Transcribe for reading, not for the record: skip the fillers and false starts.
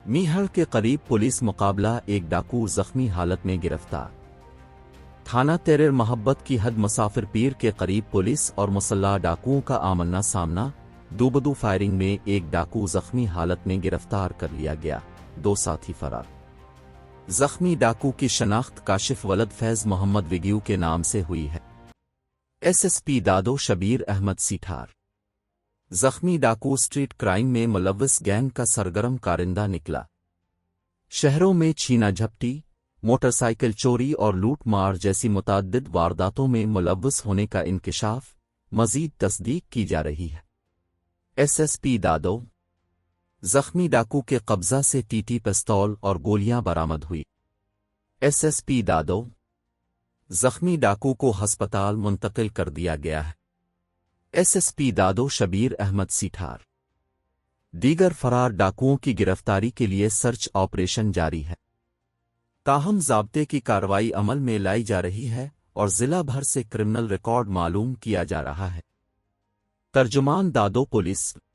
میہر کے قریب پولیس مقابلہ، ایک ڈاکو زخمی حالت میں گرفتار۔ تھانہ تیرر محبت کی حد مسافر پیر کے قریب پولیس اور مسلح ڈاکوؤں کا آمنا سامنا، دوبدو فائرنگ میں ایک ڈاکو زخمی حالت میں گرفتار کر لیا گیا، 2 ساتھی فرار۔ زخمی ڈاکو کی شناخت کاشف ولد فیض محمد وگیو کے نام سے ہوئی ہے۔ ایس ایس پی دادو شبیر احمد سیٹھار۔ زخمی ڈاکو اسٹریٹ کرائم میں ملوث گینگ کا سرگرم کارندہ نکلا۔ شہروں میں چھینا جھپٹی، موٹر سائیکل چوری اور لوٹ مار جیسی متعدد وارداتوں میں ملوث ہونے کا انکشاف، مزید تصدیق کی جا رہی ہے۔ ایس ایس پی دادو۔ زخمی ڈاکو کے قبضہ سے ٹی ٹی پستول اور گولیاں برآمد ہوئی۔ ایس ایس پی دادو۔ زخمی ڈاکو کو ہسپتال منتقل کر دیا گیا ہے۔ ایس ایس پی دادو شبیر احمد سیٹھار۔ دیگر فرار ڈاکوؤں کی گرفتاری کے لیے سرچ آپریشن جاری ہے، تاہم ضابطے کی کارروائی عمل میں لائی جا رہی ہے اور ضلع بھر سے کرمنل ریکارڈ معلوم کیا جا رہا ہے۔ ترجمان دادو پولیس